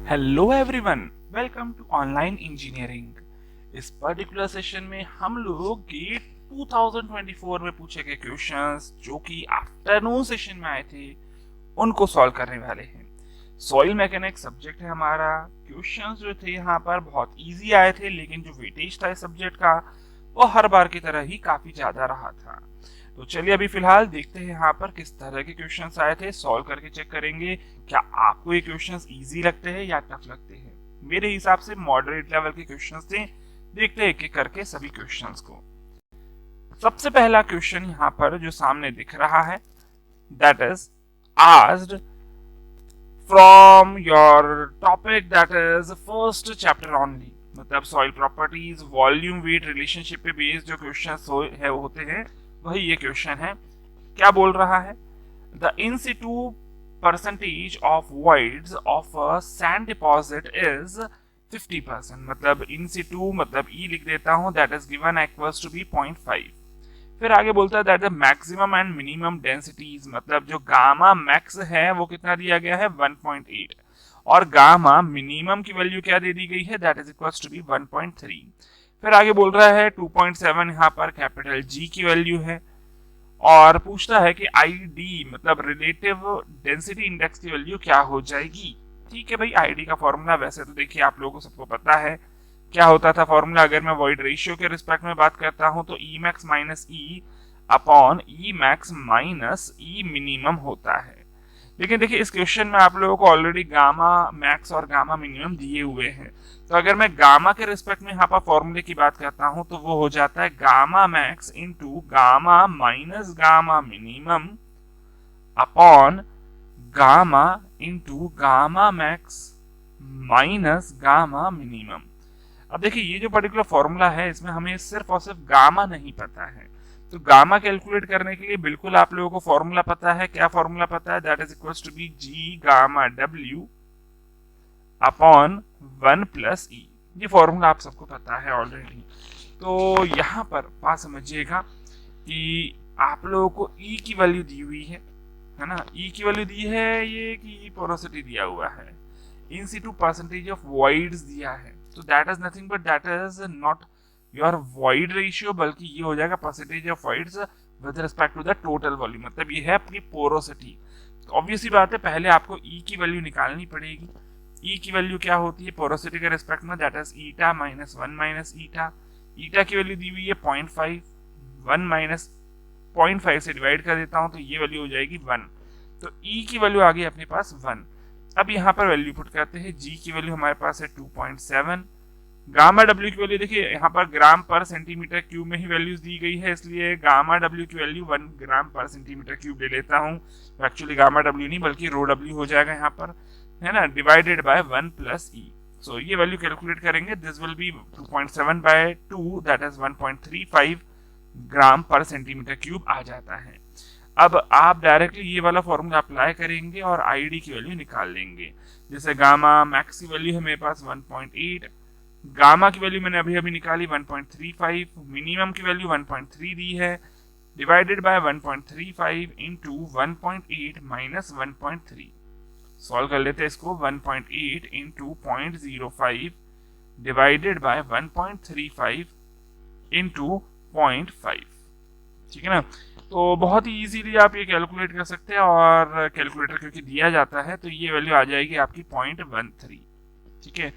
Hello everyone, welcome to online engineering. इस particular session में हम लोग गेट 2024 में पूछे गए क्वेश्चंस जो कि आफ्टरनून सेशन में आए थे उनको सॉल्व करने वाले हैं। सॉइल मैकेनिक्स सब्जेक्ट है हमारा। क्वेश्चंस जो थे यहाँ पर बहुत इजी आए थे, लेकिन जो वेटेज था इस सब्जेक्ट का वो हर बार की तरह ही काफी ज्यादा रहा था। तो चलिए अभी फिलहाल देखते हैं यहाँ पर किस तरह के क्वेश्चंस आए थे, सॉल्व करके चेक करेंगे क्या आपको ये क्वेश्चंस इजी लगते हैं या टफ लगते हैं। मेरे हिसाब से मॉडरेट लेवल के क्वेश्चंस थे। देखते हैं एक करके सभी क्वेश्चंस को। सबसे पहला क्वेश्चन यहाँ पर जो सामने दिख रहा है, that is asked from your topic that is first chapter only. मतलब soil properties, volume, weight relationship पे बेस्ड जो क्वेश्चन है होते हैं वही ये क्वेश्चन है। क्या बोल रहा है? The in situ percentage of voids of a sand deposit is 50%। मतलब इन सिटू मतलब ई लिख देता हूं, that is given equals to be 0.5। फिर आगे बोलता है that the maximum and minimum densities, मतलब जो गामा मैक्स है वो कितना दिया गया है 1.8 और गामा मिनिमम की वैल्यू क्या दे दी गई है, that is equals to be 1.3। फिर आगे बोल रहा है 2.7 यहाँ पर कैपिटल जी की वैल्यू है और पूछता है कि आई डी मतलब रिलेटिव डेंसिटी इंडेक्स की वैल्यू क्या हो जाएगी। ठीक है भाई, आईडी का फॉर्मूला वैसे तो देखिए आप लोगों को सबको पता है क्या होता था फॉर्मूला। अगर मैं वॉइड रेशियो के रिस्पेक्ट में बात करता हूं तो ई मैक्स माइनस ई अपॉन ई मैक्स माइनस ई मिनिमम होता है। लेकिन देखिए इस क्वेश्चन में आप लोगों को ऑलरेडी गामा मैक्स और गामा मिनिमम दिए हुए हैं, तो अगर मैं गामा के रिस्पेक्ट में यहाँ पर फॉर्मूले की बात करता हूं तो वो हो जाता है gamma max into gamma minus gamma minimum upon gamma into gamma max minus gamma minimum. अब देखिए ये जो पर्टिकुलर फॉर्मूला है इसमें हमें सिर्फ और सिर्फ गामा नहीं पता है, तो गामा कैलकुलेट करने के लिए बिल्कुल आप लोगों को फॉर्मूला पता है। क्या फॉर्मूला पता है? That is equals to be G gamma W upon 1 plus E. ये फॉर्मूला आप सबको पता है ऑलरेडी। तो यहाँ पर बात समझिएगा कि आप लोगों को ई की वैल्यू दी हुई है ना। ई की वैल्यू दी है ये कि पोरोसिटी दिया हुआ है, in situ percentage of voids दिया है, तो that is nothing but that is not your void ratio, बल्कि ये हो जाएगा percentage of voids with respect to the total volume. मतलब ये है अपनी पोरोसिटी। तो ऑब्वियसली बात है पहले आपको ई की वैल्यू निकालनी पड़ेगी। ई की वैल्यू क्या होती है पोरोसिटी के रिस्पेक्ट में, that is eta minus 1 minus eta. Eta की वैल्यू दी हुई है 0.5, 1 माइनस 0.5 से डिवाइड कर देता हूं तो ये वैल्यू हो जाएगी 1। तो ई की वैल्यू आ गई अपने पास 1। अब यहाँ पर वैल्यू पुट करते हैं। जी की वैल्यू हमारे पास है 2.7। गामा डब्ल्यू की वैल्यू देखिए यहाँ पर ग्राम पर सेंटीमीटर क्यूब में ही वैल्यूज दी गई है, इसलिए गामा डब्ल्यू की वैल्यू 1 ग्राम पर सेंटीमीटर क्यूब ले लेता हूँ। तो एक्चुअली गामा डब्ल्यू नहीं बल्कि रो डब्ल्यू हो जाएगा यहाँ पर, है ना, divided by 1 plus e. So ये वैल्यू कैलकुलेट करेंगे, this will be 2.7 by 2 that is 1.35 gram per centimetre cube आ जाता है। अब आप डायरेक्टली ये वाला फॉर्मूला अप्लाई करेंगे और आईडी की वैल्यू निकाल लेंगे। जैसे गामा मैक्स की वैल्यू है मेरे पास 1.8, गामा की वैल्यू मैंने अभी अभी निकाली 1.35, मिनिमम की वैल्यू 1.3 दी है, divided by 1.35 into 1.8 minus 1.3। Solve कर लेते हैं इसको। 1.8 इंटू 0.05 डिवाइडेड बाय 1.35 इंटू 0.5। ठीक है ना। तो बहुत ही इजीली आप ये कैलकुलेट कर सकते हैं और कैलकुलेटर क्योंकि दिया जाता है तो ये वैल्यू आ जाएगी आपकी 0.13। ठीक है,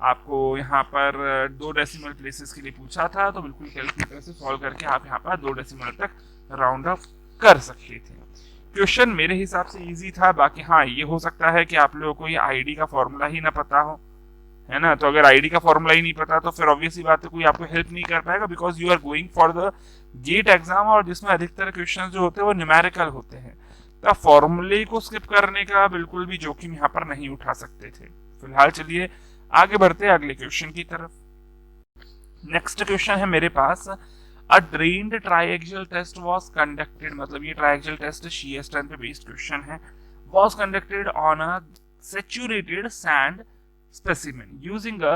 आपको यहाँ पर 2 डेसिमल प्लेसेस के लिए पूछा था तो बिल्कुल कैलकुलेटर से सॉल्व करके आप यहाँ पर 2 डेसिमल तक राउंड ऑफ कर सकते थे। क्वेश्चन मेरे हिसाब से इजी था। बाकी हाँ ये हो सकता है कि आप लोगों को ये आईडी का फॉर्मूला ही ना पता हो, है ना। तो अगर आईडी का फॉर्मूला ही नहीं पता तो फिर ऑब्वियसली बात है कोई आपको हेल्प नहीं कर पाएगा, because you are going for the GATE exam और जिसमें अधिकतर क्वेश्चन जो होते हैं वो न्यूमेरिकल होते हैं, तो फॉर्मूले को स्किप करने का बिल्कुल भी जोखिम यहाँ पर नहीं उठा सकते थे। फिलहाल चलिए आगे बढ़ते हैं अगले क्वेश्चन की तरफ। नेक्स्ट क्वेश्चन है मेरे पास, अ ड्रेन्ड ट्राइएक्सियल टेस्ट वाज कंडक्टेड। मतलब ये ट्राइएक्सियल टेस्ट shear strength पे बेस्ड क्वेश्चन है। Was conducted on a saturated sand specimen using a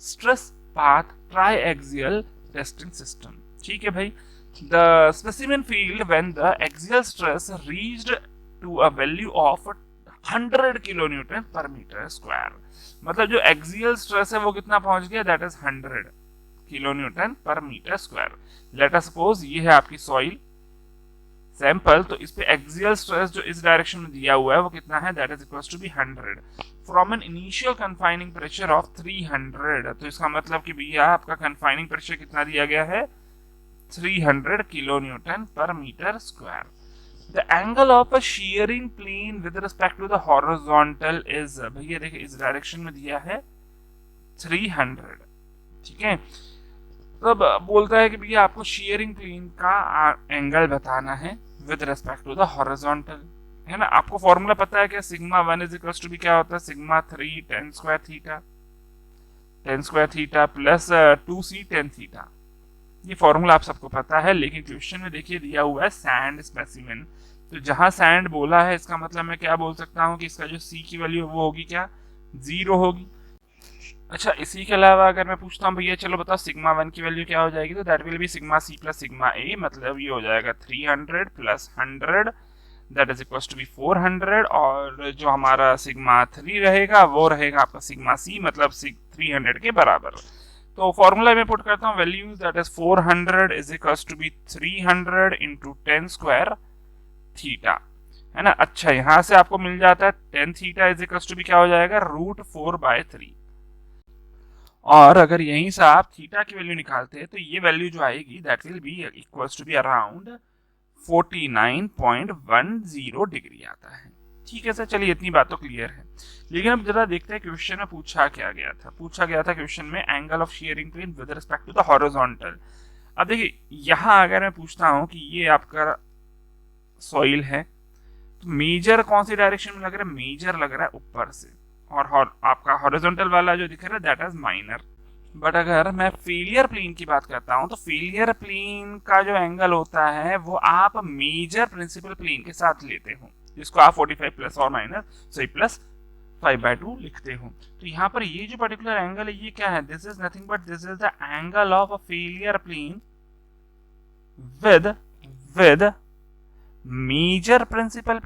stress path triaxial testing system। ठीक है भाई, the specimen field when the axial stress reached to a value of 100 kilo newton per metre square. मतलब जो axial stress है वो कितना पहुंच गया, that is 100 kilo newton per metre square. Let us suppose ये है आपकी सॉइल सैंपल, तो इस पे एक्सियल स्ट्रेस जो इस डायरेक्शन में दिया हुआ है वो कितना है, that is equals to be 100 from an initial confining pressure of 300। तो इसका मतलब कि भैया आपका कन्फाइनिंग प्रेशर कितना दिया गया है, 300 kilo newton per metre square. The angle of a shearing plane with respect to the horizontal is, भैया देखिए इस डायरेक्शन में दिया है 300, ठीक है। तब बोलता है कि भैया आपको shearing plane का एंगल बताना है with respect to the horizontal, है ना। आपको फॉर्मूला पता है क्या, sigma 1 is equals to be क्या होता है, sigma 3 tan square theta plus 2c tan theta. ये फॉर्मूला आप सबको पता है, लेकिन क्वेश्चन में देखिए दिया हुआ है सैंड स्पेसिमेन। तो जहां सैंड बोला है इसका मतलब मैं क्या बोल सकता हूँ कि इसका जो सी की वैल्यू वो होगी क्या, 0 होगी। अच्छा, इसी के अलावा अगर मैं पूछता हूँ भैया चलो बताओ सिग्मा 1 की वैल्यू क्या हो जाएगी, तो that will be sigma C plus sigma A, मतलब ये हो जाएगा 300 plus 100 that is equals to be 400, और जो हमारा सिग्मा 3 रहेगा वो रहेगा आपका सिग्मा सी, मतलब 300 के बराबर। तो फॉर्मूला में पुट करता हूँ values, that is 400 is equals to be 300 into 10 square theta, है ना। अच्छा, यहाँ से आपको मिल जाता है 10 theta is equals to be क्या हो जाएगा, √4/3। और अगर यहीं से आप थीटा की वैल्यू निकालते हैं तो ये वैल्यू जो आएगी that will be equals to be around 49.10 degree आता है। ठीक है सर, चलिए इतनी बात तो क्लियर है। लेकिन अब जरा देखते हैं क्वेश्चन में पूछा गया था क्वेश्चन में angle of shearing plane with respect to the horizontal. अब देखिए यहाँ अगर मैं पूछता हूँ कि ये आपका सॉइल है, तो मेजर कौन सी डायरेक्शन में लग रहा है, मेजर लग रहा है ऊपर से, और आपका हॉरिजॉन्टल वाला जो दिख रहा है दैट इज माइनर। बट अगर मैं फेलियर प्लेन की बात करता हूं तो फेलियर प्लेन का जो एंगल होता है वो आप मेजर प्रिंसिपल प्लेन के साथ लेते हो, जिसको आप 45 प्लस और माइनस सॉरी प्लस 5/2 लिखते हो। तो यहाँ पर ये जो पर्टिकुलर एंगल है ये क्या है, this is nothing but this is the angle of a failure plane with major principal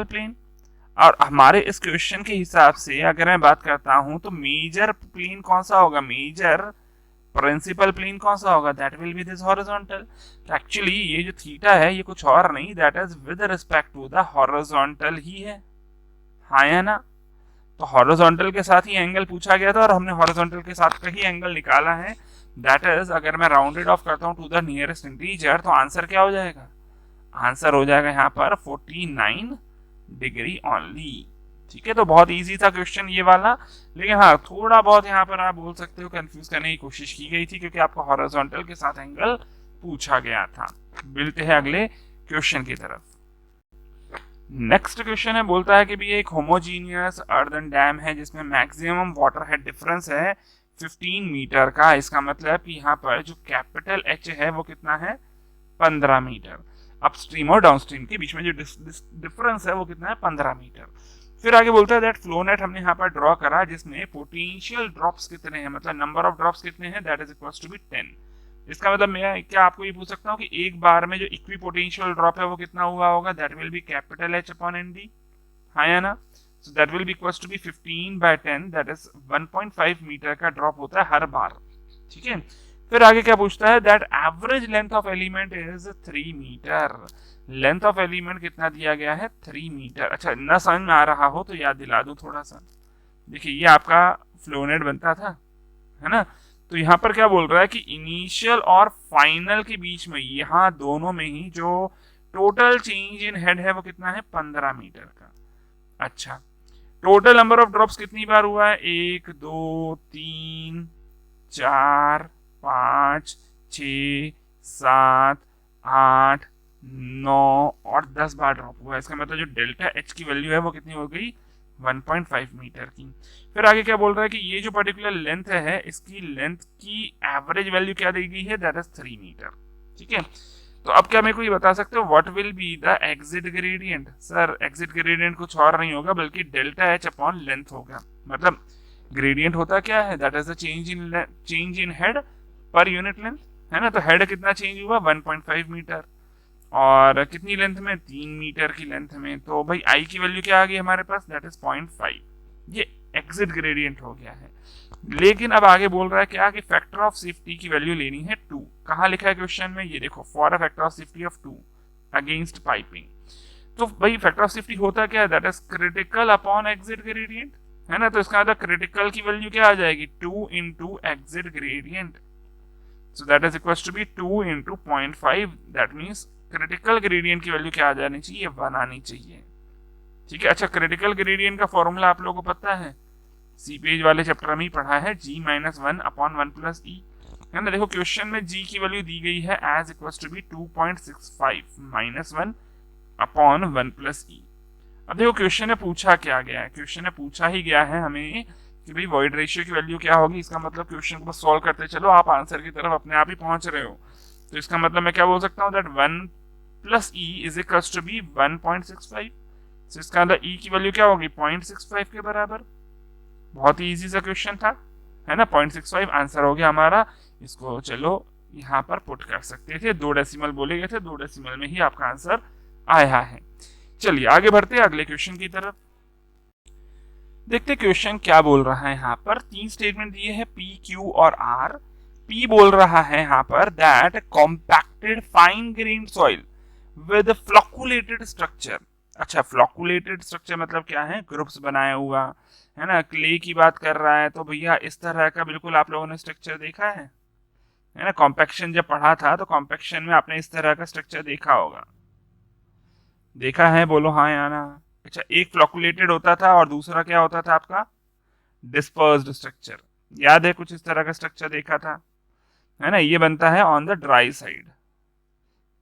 plane. और हमारे इस क्वेश्चन के हिसाब से अगर मैं बात करता हूं तो मेजर प्लेन कौन सा होगा, मेजर प्रिंसिपल प्लेन कौन सा होगा, that will be this horizontal. तो एक्चुअली ये जो थीटा है ये कुछ और नहीं, that is with respect to the horizontal ही है, हाँ या ना। तो हॉरिजॉन्टल के साथ ही एंगल पूछा गया था और हमने हॉरिजॉन्टल के साथ का ही एंगल निकाला है। दैट इज अगर मैं राउंडेड ऑफ करता हूं टू द नियरेस्ट इंटीजर तो आंसर क्या हो जाएगा, आंसर हो जाएगा यहाँ पर 49 डिग्री ओनली। ठीक है, तो बहुत इजी था क्वेश्चन ये वाला, लेकिन हाँ थोड़ा बहुत यहाँ पर आप बोल सकते हो कंफ्यूज करने की कोशिश की गई थी क्योंकि आपको हॉरिजॉन्टल के साथ एंगल पूछा गया था। मिलते हैं अगले क्वेश्चन की तरफ। नेक्स्ट क्वेश्चन है, बोलता है कि भी एक होमोजीनियस अर्दन डैम है जिसमें मैक्सिमम वाटर हेड डिफरेंस है 15 मीटर का। इसका मतलब कि यहाँ पर जो कैपिटल एच है वो कितना है, 15 मीटर। अपस्ट्रीम और डाउनस्ट्रीम के बीच में जो डिफरेंस है वो कितना है, 15 मीटर। फिर आगे बोलता है दैट फ्लो नेट हमने यहाँ पर ड्रॉ करा जिसमें पोटेंशियल ड्रॉप्स कितने हैं, मतलब नंबर ऑफ ड्रॉप्स कितने हैं, that is equals to be 10। इसका मतलब मैं क्या आपको ये पूछ सकता हूँ कि एक बार में जो इक्वी पोटेंशियल ड्रॉप है वो कितना हुआ होगा, that will be capital H upon N D, हाँ या ना। So that will be equals to be 15/10, that is 1.5 metre का ड्रॉप होता है हर बार। ठीक है, फिर आगे क्या पूछता है, that average length of element is 3 metre. Length of element कितना दिया गया है, 3 मीटर। अच्छा, न समझ में आ रहा हो तो याद दिला दूं थोड़ा सा। देखिए ये आपका फ्लोनेट बनता था, है ना। तो यहाँ पर क्या बोल रहा है कि इनिशियल और फाइनल के बीच में यहाँ दोनों में ही जो टोटल चेंज इन हेड है वो कितना है, 15 मीटर का। अच्छा, टोटल नंबर ऑफ ड्रॉप्स कितनी बार हुआ है, 1 2 3 4 5 6 7 8 9 और 10 बार ड्रॉप हुआ है। इसका मतलब जो डेल्टा एच की वैल्यू है वो कितनी हो गई, 1.5 मीटर की। फिर आगे क्या बोल रहा है कि ये जो पर्टिकुलर लेंथ है इसकी लेंथ की एवरेज वैल्यू क्या दी गई है, दैट इज 3 मीटर। ठीक है, तो अब क्या मेरे को ये बता सकते हो what will be the exit gradient. Sir exit gradient कुछ और नहीं होगा बल्कि डेल्टा एच अपॉन लेंथ होगा। मतलब ग्रेडियंट होता क्या है, that is the change in head per unit length, है ना। तो हेड कितना चेंज हुआ, 1.5 मीटर। और कितनी लेंथ में, 3 मीटर की लेंथ में। तो भाई आई की वैल्यू क्या आ गई हमारे पास, दैट इज 0.5। ये एग्जिट ग्रेडियंट हो गया है। लेकिन अब आगे बोल रहा है क्या कि फैक्टर ऑफ सेफ्टी की वैल्यू लेनी है 2। कहाँ लिखा है क्वेश्चन में, ये देखो, for a factor of safety of 2 against piping. तो भाई फैक्टर ऑफ सेफ्टी होता क्या है, that is critical upon exit gradient, है ना। तो इसका मतलब क्रिटिकल की वैल्यू क्या आ जाएगी, 2 into exit gradient. So that is equal to be 2 into 0.5। That means critical gradient की वैल्यू क्या आ जानी चाहिए, 1 आनी चाहिए। ठीक है। अच्छा, क्रिटिकल ग्रेडियंट का फॉर्मूला आप लोगों को पता है, सी पेज वाले चैप्टर में ही पढ़ा है, g माइनस 1 अपॉन 1 प्लस ई, है ना। देखो क्वेश्चन में g की वैल्यू दी गई है as equal to be 2.65 minus 1 upon 1 plus E. अब देखो क्वेश्चन में पूछा क्या गया है, क्वेश्चन में पूछा ही गया है हमें कि भाई वॉइड रेशियो की वैल्यू क्या होगी। इसका मतलब क्वेश्चन को बस सॉल्व करते चलो, आप आंसर की तरफ अपने आप ही पहुंच रहे हो। तो इसका मतलब मैं क्या बोल सकता हूँ, that 1 plus e is equal to be 1.65। तो इसका मतलब ई की वैल्यू क्या होगी, 0.65 के बराबर। बहुत ही इजी सा क्वेश्चन था, है ना। 0.65 आंसर हो गया हमारा। इसको चलो यहाँ पर पुट कर सकते थे, 2 डेसिमल बोले गए थे, 2 डेसिमल में ही आपका आंसर आया है। चलिए आगे बढ़ते हैं अगले क्वेश्चन की तरफ। देखते क्वेश्चन क्या बोल रहा है। यहाँ पर 3 स्टेटमेंट दिए हैं, पी, क्यू और आर। पी बोल रहा है यहाँ पर that compacted fine grain soil with flocculated structure. अच्छा, फ्लॉकुलेटेड स्ट्रक्चर मतलब क्या है, ग्रुप्स बनाया हुआ, है ना। क्ले की बात कर रहा है तो भैया इस तरह का बिल्कुल आप लोगों ने स्ट्रक्चर देखा है ना। कॉम्पैक्शन जब पढ़ा था तो कॉम्पैक्शन में आपने इस तरह का स्ट्रक्चर देखा होगा, देखा है, बोलो हाँ या ना। अच्छा, एक फ्लॉकुलेटेड होता था और दूसरा क्या होता था आपका, डिस्पर्स्ड स्ट्रक्चर। याद है, कुछ इस तरह का स्ट्रक्चर देखा था, है ना। ये बनता है ऑन द ड्राई साइड,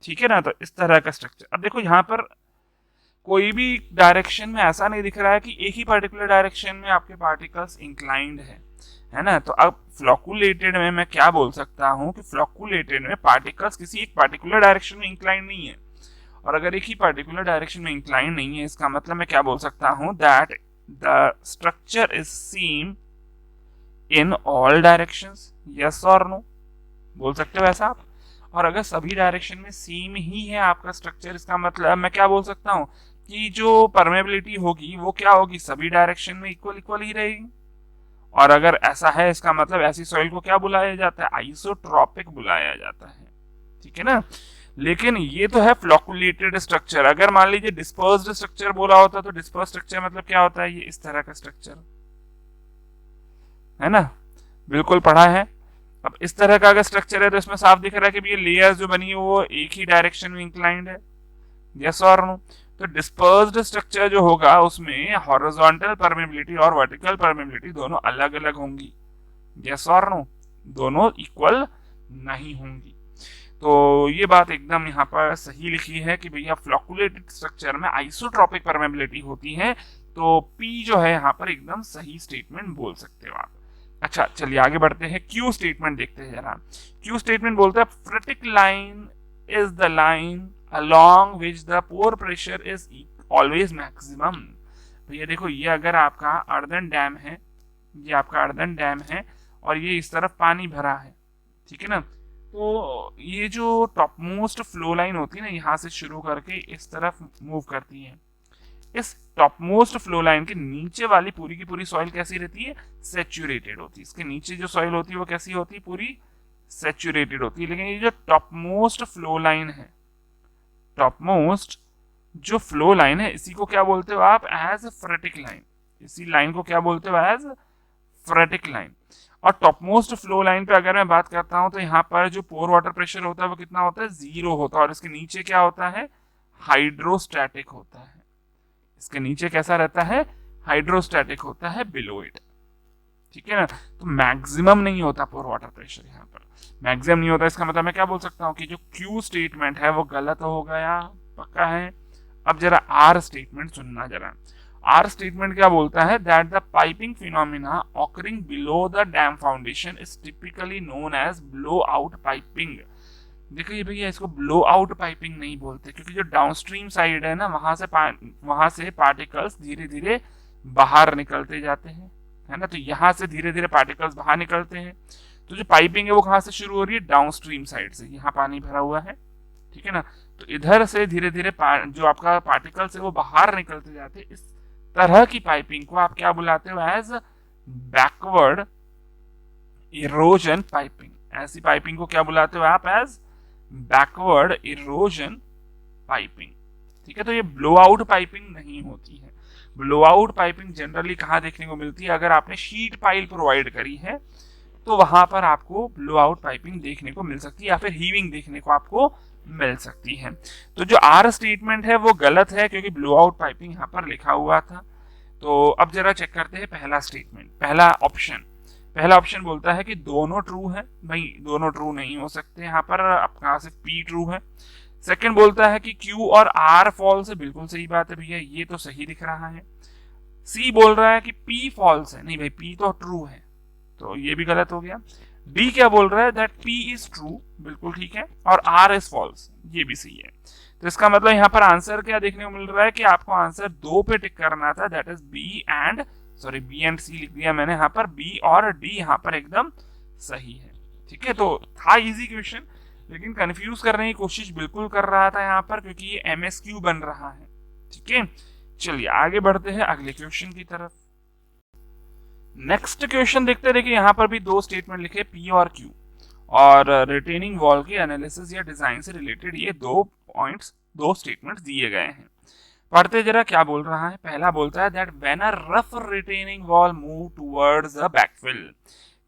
ठीक है ना। तो इस तरह का स्ट्रक्चर। अब देखो यहाँ पर कोई भी डायरेक्शन में ऐसा नहीं दिख रहा है कि एक ही पर्टिकुलर डायरेक्शन में आपके पार्टिकल्स इंक्लाइंड है ना। तो अब फ्लॉकुलेटेड में मैं क्या बोल सकता हूँ कि फ्लॉकुलेटेड में पार्टिकल्स किसी एक पर्टिकुलर डायरेक्शन में इंक्लाइंड नहीं है। और अगर एक ही पर्टिकुलर डायरेक्शन में इंक्लाइंड नहीं है, इसका मतलब मैं क्या बोल सकता हूँ, that the structure is same in all directions. Yes और नो बोल सकते हो ऐसा आप। और अगर सभी डायरेक्शन में सेम ही है आपका स्ट्रक्चर, इसका मतलब मैं क्या बोल सकता हूँ कि जो परमेबिलिटी होगी वो क्या होगी, सभी डायरेक्शन में इक्वल इक्वल ही रहेगी। और अगर ऐसा है, इसका मतलब ऐसी सॉइल को क्या बुलाया जाता है, आइसोट्रॉपिक बुलाया जाता है, ठीक है ना। लेकिन ये तो है फ्लॉकुलेटेड स्ट्रक्चर। अगर मान लीजिए डिस्पर्स्ड स्ट्रक्चर बोला होता तो डिस्पर्स्ड स्ट्रक्चर मतलब क्या होता है, ये इस तरह का स्ट्रक्चर, है ना, बिल्कुल पढ़ा है। अब इस तरह का अगर स्ट्रक्चर है तो इसमें साफ दिख रहा है कि ये लेयर्स जो बनी है वो एक ही डायरेक्शन में इंक्लाइंड है। यस और नो। तो डिस्पर्स्ड स्ट्रक्चर जो होगा उसमें हॉरिजॉन्टल परमेबिलिटी और वर्टिकल परमेबिलिटी दोनों अलग अलग होंगी। यस और नो, दोनों इक्वल नहीं होंगी। तो ये बात एकदम यहाँ पर सही लिखी है कि भैया फ्लॉकुलेटेड स्ट्रक्चर में आइसोट्रॉपिक परमेबिलिटी होती है। तो पी जो है यहाँ पर एकदम सही स्टेटमेंट बोल सकते हो आप। अच्छा चलिए आगे बढ़ते हैं, क्यू स्टेटमेंट देखते हैं जरा। क्यू स्टेटमेंट बोलता है phreatic line is the line along which the pore pressure is always maximum। भैया देखो, ये अगर आपका अर्दन डैम है, ये आपका अर्दन डैम है और ये इस तरफ पानी भरा है, ठीक है ना। तो ये जो टॉप मोस्ट फ्लो लाइन होती है ना, यहाँ से शुरू करके इस तरफ मूव करती है। इस टॉप मोस्ट फ्लो लाइन के नीचे वाली पूरी की पूरी सॉइल कैसी रहती है, सेचुरेटेड होती है। इसके नीचे जो सॉइल होती है वो कैसी होती है, पूरी सेचुरेटेड होती है। लेकिन ये जो टॉप मोस्ट फ्लो लाइन है, टॉप मोस्ट जो फ्लो लाइन है, इसी को क्या बोलते हो आप, एज फ्रेटिक लाइन। इसी लाइन को क्या बोलते हो, एज फ्रेटिक लाइन। और टॉप मोस्ट फ्लो लाइन पे अगर मैं बात करता हूं तो यहाँ पर जो पोर वाटर प्रेशर होता है वो कितना होता है, 0 होता है। और इसके नीचे क्या होता है, हाइड्रोस्टैटिक होता है। इसके नीचे कैसा रहता है, हाइड्रोस्टैटिक होता है, बिलो इट, ठीक है ना। तो मैक्सिमम नहीं होता पोर वाटर प्रेशर, यहाँ पर मैक्सिमम नहीं होता। इसका मतलब मैं क्या बोल सकता हूँ कि जो क्यू स्टेटमेंट है वो गलत हो गया, पक्का है। अब जरा आर स्टेटमेंट सुनना जरा। आर स्टेटमेंट क्या बोलता है, that the piping phenomena occurring below the dam foundation is typically known as blow out piping. देखिए भैया, इसको ब्लो आउट पाइपिंग नहीं बोलते, क्योंकि जो डाउनस्ट्रीम साइड है ना, वहां से पार्टिकल्स धीरे धीरे बाहर निकलते जाते हैं, है ना। तो यहाँ से धीरे धीरे पार्टिकल्स बाहर निकलते हैं। तो जो पाइपिंग है वो कहाँ से शुरू हो रही है, डाउनस्ट्रीम साइड से। यहाँ पानी भरा हुआ है, ठीक है ना। तो इधर से धीरे धीरे जो आपका पार्टिकल्स है वो बाहर निकलते जाते हैं। इस तरह की पाइपिंग को आप क्या बुलाते हो? As backward erosion piping. ऐसी पाइपिंग को क्या बुलाते हो आप? As backward erosion piping. ठीक है, तो ये ब्लो आउट पाइपिंग नहीं होती है। ब्लो आउट पाइपिंग जनरली कहाँ देखने को मिलती है? अगर आपने शीट पाइल प्रोवाइड करी है तो वहां पर आपको ब्लो आउट पाइपिंग देखने को मिल सकती है, या फिर हीविंग देखने को आपको मिल सकती है। तो जो आर स्टेटमेंट है वो गलत है, क्योंकि ब्लो आउट पाइपिंग यहाँ पर लिखा हुआ था। तो अब जरा चेक करते हैं पहला स्टेटमेंट, पहला ऑप्शन बोलता है कि दोनों ट्रू है। भाई दोनों ट्रू नहीं हो सकते, यहाँ पर आपका सिर्फ पी ट्रू है। सेकंड बोलता है कि क्यू और आर फॉल्स है। बिल्कुल सही बात है भैया, ये तो सही दिख रहा है। सी बोल रहा है कि पी फॉल्स है। नहीं भाई, पी तो ट्रू है, तो ये भी गलत हो गया। डी क्या बोल रहा है? दैट पी इज ट्रू, बिल्कुल ठीक है, और आर इज फॉल्स, ये भी सही है। तो इसका मतलब यहाँ पर आंसर क्या देखने को मिल रहा है कि आपको आंसर 2 पे टिक करना था, दैट इज बी एंड सी लिख दिया मैंने यहाँ पर, बी और डी यहाँ पर एकदम सही है। ठीक है, तो था इजी क्वेश्चन, लेकिन कंफ्यूज करने की कोशिश बिल्कुल कर रहा था यहाँ पर, क्योंकि ये एमएसक्यू बन रहा है। ठीक है, चलिए आगे बढ़ते हैं अगले क्वेश्चन की तरफ। नेक्स्ट क्वेश्चन देखते हैं। देखिए यहाँ पर भी 2 स्टेटमेंट लिखे, पी और क्यू, और रिटेनिंग वॉल के एनालिसिस या डिजाइन से रिलेटेड ये 2 स्टेटमेंट्स दिए गए हैं। पढ़ते जरा क्या बोल रहा है। पहला बोलता है that when a rough retaining wall move towards the backfill.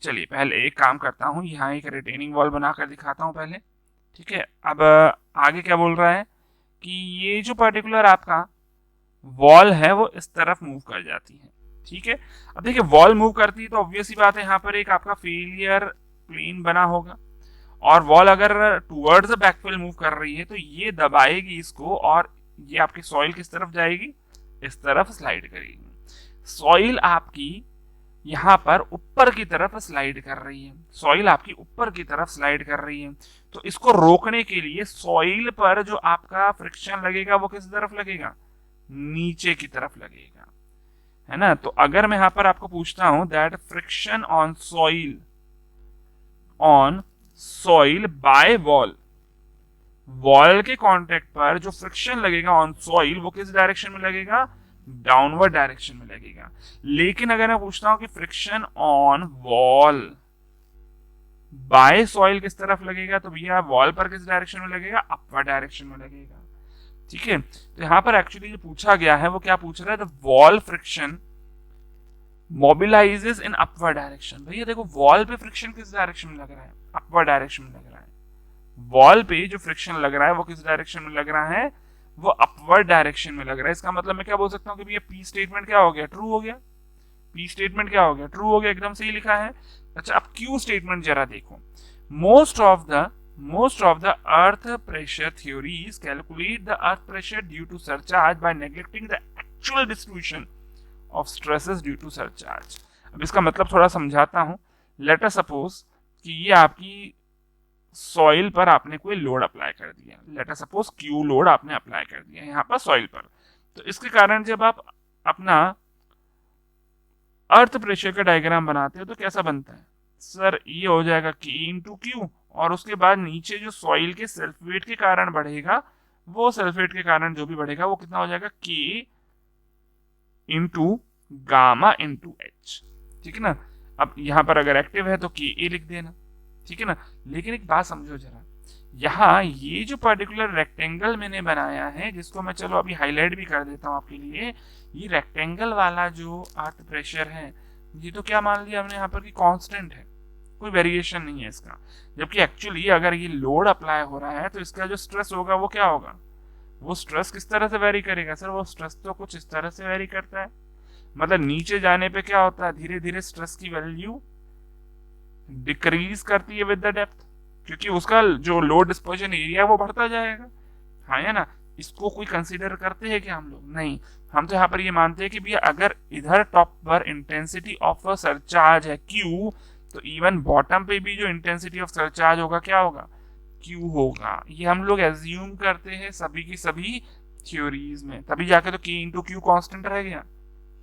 चलिए पहले एक काम करता हूँ, यहाँ एक रिटेनिंग वॉल बनाकर दिखाता हूँ पहले। ठीक है, अब आगे क्या बोल रहा है कि ये जो पर्टिकुलर आपका वॉल है वो इस तरफ मूव कर जाती है। ठीक है, अब देखिए वॉल मूव करती है तो ऑब्वियस ही बात है यहाँ पर एक आपका फेलियर प्लेन बना होगा, और वॉल अगर टुवर्ड्स द बैकफिल मूव कर रही है तो ये दबाएगी इसको, और ये आपकी सॉइल किस तरफ जाएगी? इस तरफ स्लाइड करेगी। सॉइल आपकी यहाँ पर ऊपर की तरफ स्लाइड कर रही है, सॉइल आपकी ऊपर की तरफ स्लाइड कर रही है। तो इसको रोकने के लिए सॉइल पर जो आपका फ्रिक्शन लगेगा वो किस तरफ लगेगा? नीचे की तरफ लगेगा, है ना। तो अगर मैं यहाँ पर आपको पूछता हूं that friction on soil by wall, wall के कांटेक्ट पर जो फ्रिक्शन लगेगा ऑन सॉइल वो किस डायरेक्शन में लगेगा? डाउनवर्ड डायरेक्शन में लगेगा। लेकिन अगर मैं पूछता हूं कि friction on wall bye soil किस तरफ लगेगा, तो भैया वॉल पर किस डायरेक्शन में लगेगा? अपवर्ड डायरेक्शन में लगेगा। ठीक है, तो यहां पर एक्चुअली जो पूछा गया है वो क्या पूछ रहा है? The wall friction mobilises in upward direction. भैया देखो वॉल पे फ्रिक्शन किस डायरेक्शन में लग रहा है? अपवर्ड डायरेक्शन में लग रहा है। वॉल पे जो फ्रिक्शन लग रहा है वो किस डायरेक्शन में लग रहा है? वो अपवर्ड डायरेक्शन में लग रहा है। इसका मतलब मैं क्या बोल सकता हूँ कि भैया पी स्टेटमेंट क्या हो गया? ट्रू हो गया। पी स्टेटमेंट क्या हो गया? ट्रू हो गया, एकदम सही लिखा है। अच्छा, अब क्यू स्टेटमेंट जरा देखो। Most of the earth pressure theories calculate the earth pressure due to surcharge by neglecting the actual distribution of stresses due to surcharge। अब इसका मतलब थोड़ा समझाता हूं। लेट अस सपोज कि ये आपकी सॉइल पर आपने कोई लोड अप्लाई कर दिया, late us suppose Q load आपने अप्लाई कर दिया यहाँ पर सॉइल पर। तो इसके कारण जब आप अपना अर्थ प्रेशर का डायग्राम बनाते हो तो कैसा बनता है? सर ये हो जाएगा K इंटू क्यू, और उसके बाद नीचे जो सॉइल के सेल्फ वेट के कारण बढ़ेगा, वो सेल्फ वेट के कारण जो भी बढ़ेगा वो कितना हो जाएगा? K into gamma into H. ठीक है ना। अब यहाँ पर अगर एक्टिव है तो Ka लिख देना, ठीक है ना। लेकिन एक बात समझो जरा, यहाँ ये जो पर्टिकुलर रेक्टेंगल मैंने बनाया है, जिसको मैं चलो अभी हाईलाइट भी कर देता हूँ आपके लिए, ये रेक्टेंगल वाला जो अर्थ प्रेशर है ये तो क्या मान लिया हमने यहाँ पर कि कांस्टेंट है, कोई वेरिएशन नहीं है इसका। जबकि एक्चुअली अगर ये लोड अप्लाई हो रहा है तो इसका जो स्ट्रेस होगा वो क्या होगा? वो स्ट्रेस किस तरह से वेरी करेगा? सर वो स्ट्रेस तो कुछ इस तरह से वेरी करता है, मतलब नीचे जाने पे क्या होता है? धीरे धीरे स्ट्रेस की वैल्यू डिक्रीज करती है विद द डेप्थ, क्योंकि उसका जो लोड डिस्पर्जन एरिया है वो बढ़ता जाएगा। हाँ है ना। इसको कोई कंसीडर करते हैं क्या हम लोग? नहीं। हम तो यहाँ पर ये मानते हैं कि भैया अगर इधर टॉप पर इंटेंसिटी ऑफ सरचार्ज है Q, तो इवन बॉटम पे भी जो इंटेंसिटी ऑफ सरचार्ज होगा क्या होगा? Q होगा। ये हम लोग एज्यूम करते हैं सभी की सभी थ्योरीज में, तभी जाके तो K इंटू क्यू कॉन्स्टेंट रह गया।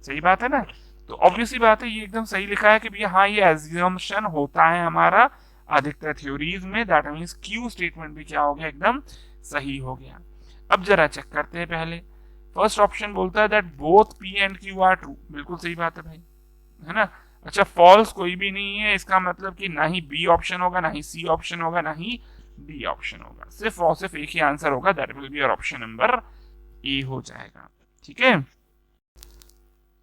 सही बात है ना। तो ऑब्वियसली बात है, ये एकदम सही लिखा है कि भैया हाँ ये एज्यूम्शन होता है हमारा अधिकतर थ्योरीज में। दैट मींस क्यू स्टेटमेंट भी क्या हो गया? एकदम सही हो गया। अब जरा चेक करते हैं पहले। फर्स्ट ऑप्शन बोलता है that both P and Q R true, बिल्कुल सही बात है भाई, है ना। अच्छा, फॉल्स कोई भी नहीं है, इसका मतलब कि ना ही बी ऑप्शन होगा, ना ही सी ऑप्शन होगा, ना ही डी ऑप्शन होगा, सिर्फ और सिर्फ एक ही आंसर होगा, that will be your option number A हो जाएगा। ठीक है,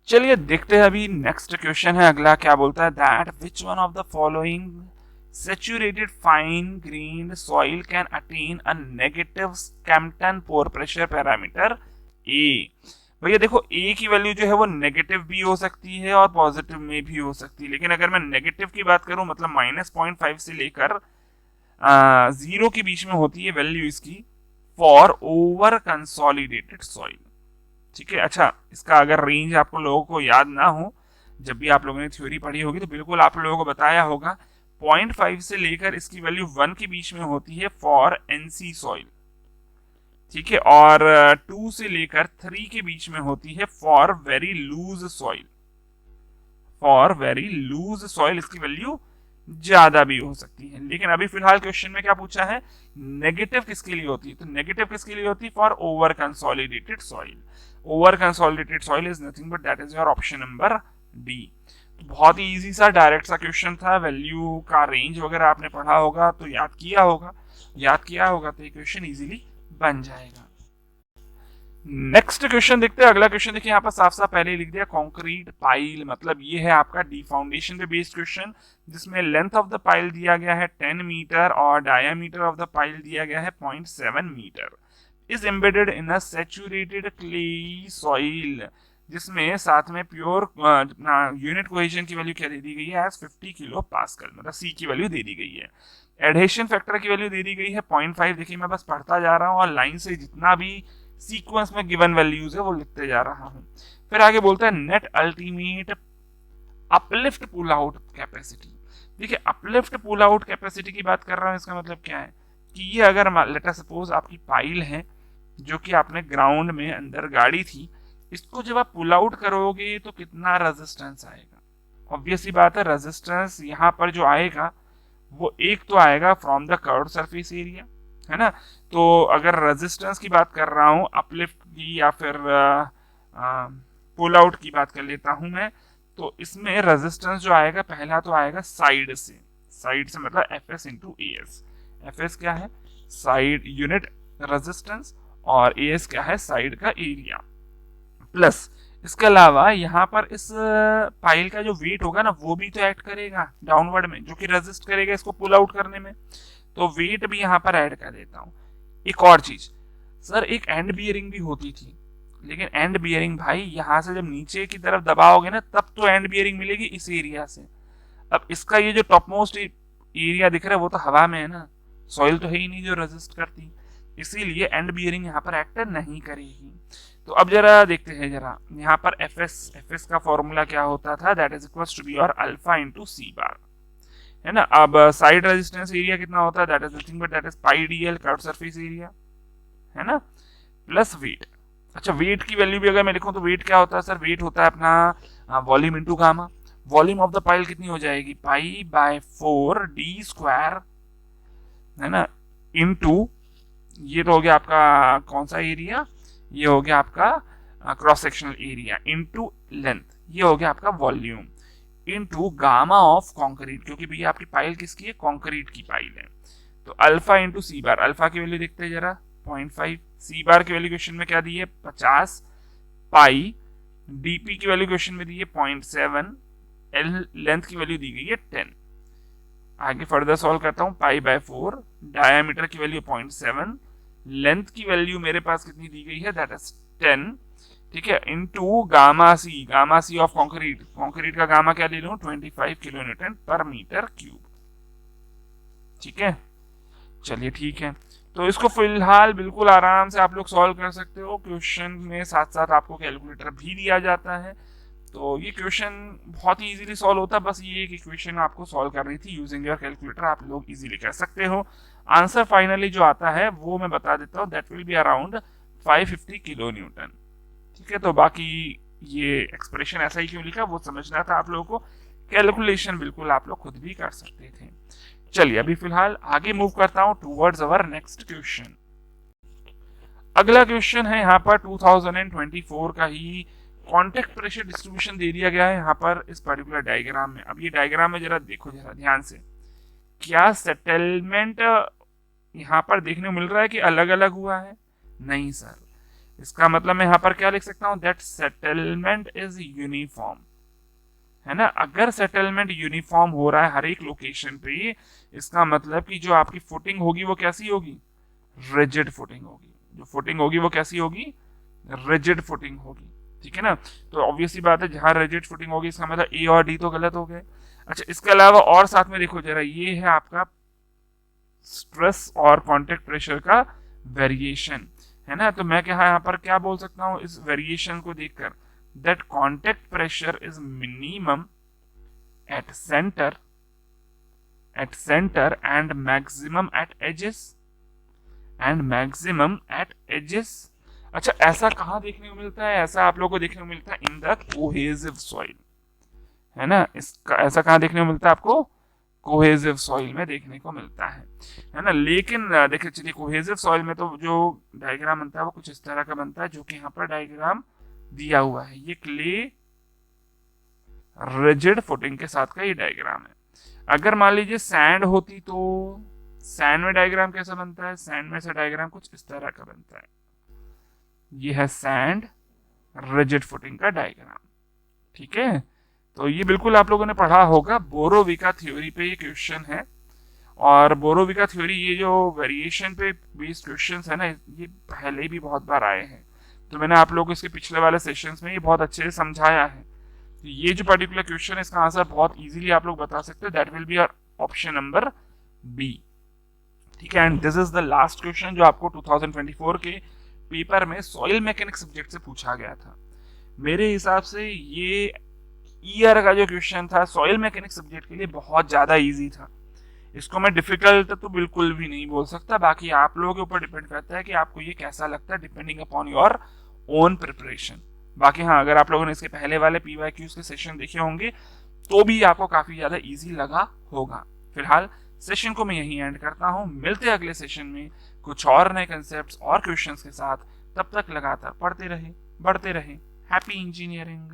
चलिए देखते हैं अभी नेक्स्ट क्वेश्चन है अगला, क्या बोलता है that which one of the following saturated fine grained soil can attain a negative Skempton pore pressure parameter A। भैया देखो A की वैल्यू जो है वो नेगेटिव भी हो सकती है और पॉजिटिव में भी हो सकती है, लेकिन अगर मैं नेगेटिव की बात करूं मतलब -0.5 से लेकर 0 के बीच में होती है वैल्यू इसकी फॉर ओवर कंसोलिडेटेड सॉइल। ठीक है, अच्छा इसका अगर रेंज आपको लोगों को याद ना हो, जब भी आप लोगों ने थ्योरी पढ़ी होगी तो बिल्कुल आप लोगों को बताया होगा 0.5 से लेकर इसकी वैल्यू 1 के बीच में होती है फॉर एनसी सॉइल। ठीक है, और 2 से लेकर 3 के बीच में होती है for very loose soil. For very loose soil इसकी वैल्यू ज्यादा भी हो सकती है, लेकिन अभी फिलहाल क्वेश्चन में क्या पूछा है, नेगेटिव किसके लिए होती है, तो नेगेटिव किसके लिए होती है for over consolidated soil. Over consolidated soil is nothing but that is your option number D. बहुत ही इजी सा डायरेक्ट सा क्वेश्चन था, वैल्यू का रेंज वगैरह आपने पढ़ा होगा तो याद किया होगा तो ये क्वेश्चन इजीली बन जाएगा। नेक्स्ट क्वेश्चन देखते हैं, अगला क्वेश्चन देखिए यहाँ पर साफ साफ पहले लिख दिया कंक्रीट पाइल, मतलब ये है आपका डी फाउंडेशन पे बेस्ड क्वेश्चन, जिसमें लेंथ ऑफ द पाइल दिया गया है 10 मीटर और डायमीटर ऑफ द पाइल दिया गया है 0.7 metre, is embedded in a saturated clayey soil, जिसमें साथ में प्योर यूनिट कोहेजन की वैल्यू क्या दे दी गई है एज 50 किलो पास्कल, मतलब सी की वैल्यू दे दी गई है। एडहेशन फैक्टर की वैल्यू दे दी गई है 0.5। देखिए मैं बस पढ़ता जा रहा हूँ और लाइन से जितना भी सीक्वेंस में गिवन वैल्यूज है वो लिखते जा रहा हूँ। फिर आगे बोलता है net ultimate uplift pull out capacity. देखिए अपलिफ्ट पुल आउट कैपेसिटी की बात कर रहा हूँ, इसका मतलब क्या है कि ये अगर लेट अस सपोज आपकी पाइल है जो कि आपने ग्राउंड में अंदर गाड़ी थी, इसको जब आप पुल आउट करोगे तो कितना रेजिस्टेंस आएगा। ऑब्वियसली बात है रेजिस्टेंस यहाँ पर जो आएगा वो एक तो आएगा from the curved surface area, है ना। तो अगर रेजिस्टेंस की बात कर रहा हूँ अपलिफ्ट की या फिर पुल आउट की बात कर लेता हूँ मैं, तो इसमें रेजिस्टेंस जो आएगा पहला तो आएगा साइड से मतलब F S into A S. F S क्या है, साइड यूनिट रेजिस्टेंस, और ए एस क्या है, साइड का एरिया, प्लस इसके अलावा यहाँ पर इस पाइल का जो वेट होगा ना वो भी तो ऐड करेगा डाउनवर्ड में, जो कि रेजिस्ट करेगा इसको पुल आउट करने में, तो वेट भी यहाँ पर ऐड कर देता हूँ। एक और चीज सर, एक एंड बियरिंग भी होती थी, लेकिन एंड बियरिंग भाई यहाँ से जब नीचे की तरफ दबाओगे ना तब तो एंड बियरिंग मिलेगी इस एरिया से। अब इसका ये जो टॉप मोस्ट एरिया दिख रहा है वो तो हवा में है ना, सॉइल तो है ही नहीं जो रेजिस्ट करती, इसीलिए एंड बियरिंग यहाँ पर एक्ट नहीं करेगी। तो अब जरा देखते हैं जरा यहाँ पर एफ एस का फॉर्मूला क्या होता था, that is equals to be और अल्फा इंटू सी बार, है ना। अब साइड रेजिस्टेंस एरिया कितना होता है, that is nothing but that is pi D L curved surface area, है ना, प्लस वेट। अच्छा वेट की वैल्यू भी अगर मैं लिखूं तो वेट क्या होता है सर, वेट होता है अपना volume into gamma. Volume of the pile कितनी हो जाएगी, पाई बाय 4 डी स्क्वायर, है ना, इनटू ये तो हो गया आपका कौन सा एरिया, ये हो गया आपका cross sectional area, into length, ये हो गया आपका volume, into gamma of concrete, क्योंकि भैया आपकी पाइल किसकी है, कंक्रीट की पाइल है, तो अल्फा इंटू सी बार। अल्फा की वैल्यू देखते हैं जरा 0.5, सी बार की वैल्यू क्वेश्चन में क्या दी है 50, पाई, डीपी की वैल्यू क्वेश्चन में दी है 0.7, एल लेंथ की वैल्यू दी गई है 10। आगे फर्दर सॉल्व करता हूँ, पाई बाय 4, डायमीटर की वैल्यू 0.7, लेंथ की वैल्यू मेरे पास कितनी दी गई है, दैट इज 10, ठीक है, into gamma C of concrete का गामा क्या ले लूं 25 kilo newton per metre cube. ठीक है, चलिए ठीक है, तो इसको फिलहाल बिल्कुल आराम से आप लोग सॉल्व कर सकते हो। क्वेश्चन में साथ साथ आपको कैलकुलेटर भी दिया जाता है, तो ये क्वेश्चन बहुत ही इजीली सॉल्व होता है, बस ये एक इक्वेशन आपको सॉल्व करनी थी यूजिंग योर कैलकुलेटर, आप लोग इजीली कर सकते हो। आंसर फाइनली जो आता है वो मैं बता देता हूँ, that will be around 550 kilo Newton. ठीक है, तो बाकी ये एक्सप्रेशन ऐसा ही क्यों लिखा वो समझना था आप लोगों को, कैलकुलेशन बिल्कुल आप लोग खुद भी कर सकते थे। चलिए अभी फिलहाल आगे मूव करता हूँ टूवर्ड्स अवर नेक्स्ट क्वेश्चन। अगला क्वेश्चन है यहाँ पर 2024 का ही, कॉन्टेक्ट प्रेशर डिस्ट्रीब्यूशन दे दिया गया है यहाँ पर इस पर्टिकुलर डायग्राम में। अब ये डायग्राम में जरा देखो जरा ध्यान से, क्या सेटलमेंट यहाँ पर देखने को मिल रहा है कि अलग अलग हुआ है? नहीं सर, इसका मतलब मैं यहाँ पर क्या लिख सकता हूँ, दैट सेटलमेंट इज यूनिफॉर्म, है ना। अगर सेटलमेंट यूनिफॉर्म हो रहा है हर एक लोकेशन पे, इसका मतलब कि जो आपकी फुटिंग होगी वो कैसी होगी, रिजिड फुटिंग होगी। जो फुटिंग होगी वो कैसी होगी, रिजिड फुटिंग होगी, ठीक है ना। तो ऑब्वियस सी बात है, जहां रिजिड फुटिंग होगी इसका मतलब ए और डी तो गलत हो गए। अच्छा, इसके अलावा और साथ में देखो जरा, ये है आपका स्ट्रेस और कांटेक्ट प्रेशर का वेरिएशन, है ना। तो मैं क्या यहाँ पर क्या बोल सकता हूँ इस वेरिएशन को देखकर, that contact pressure is minimum at centre and maximum at edges. अच्छा, ऐसा कहाँ देखने को मिलता है? ऐसा आप लोगों को देखने को मिलता है इन द कोहेसिव सॉइल, है ना। इसका ऐसा कहाँ देखने को मिलता है आपको, कोहेसिव सॉइल में देखने को मिलता है ना। लेकिन देखिए चलिए, कोहेसिव सॉइल में तो जो डायग्राम बनता है वो कुछ इस तरह का बनता है, जो कि यहाँ पर डायग्राम दिया हुआ है। ये क्ले रिजिड फुटिंग के साथ का ये डायग्राम है। अगर मान लीजिए सैंड होती तो सैंड में डायग्राम कैसा बनता है, सैंड में से डायग्राम कुछ इस तरह का बनता है। ये है सैंड रिजिड फुटिंग का डायग्राम, ठीक है। तो ये बिल्कुल आप लोगों ने पढ़ा होगा, बोरोविका थ्योरी पे ये क्वेश्चन है। और बोरोविका थ्योरी, ये जो वेरिएशन पे बेस्ड क्वेश्चंस है ना, ये पहले भी बहुत बार आए हैं। तो मैंने आप लोगों को इसके पिछले वाले सेशंस में ये बहुत अच्छे से समझाया है। तो ये जो पर्टिकुलर क्वेश्चन है इसका आंसर बहुत इजीली आप लोग बता सकते हैं, that will be your option number B, ठीक है। And this is the last question जो आपको 2024 के पेपर में सॉइल मैकेनिक्स सब्जेक्ट से पूछा गया था। मेरे हिसाब से ये ईयर का जो क्वेश्चन था सॉइल मैकेनिक्स सब्जेक्ट के लिए बहुत ज्यादा इजी था। इसको मैं डिफिकल्ट तो बिल्कुल भी नहीं बोल सकता, बाकी आप लोगों के ऊपर डिपेंड करता है कि आपको ये कैसा लगता है, depending upon your own preparation. बाकी हाँ, अगर आप लोगों ने इसके पहले वाले PYQs के सेशन देखे होंगे तो भी आपको काफी ज्यादा इजी लगा होगा। फिलहाल सेशन को मैं यहीं एंड करता हूँ, मिलते हैं अगले सेशन में कुछ और नए कंसेप्ट्स और क्वेश्चंस के साथ। तब तक लगातार पढ़ते रहे, बढ़ते रहे। Happy engineering.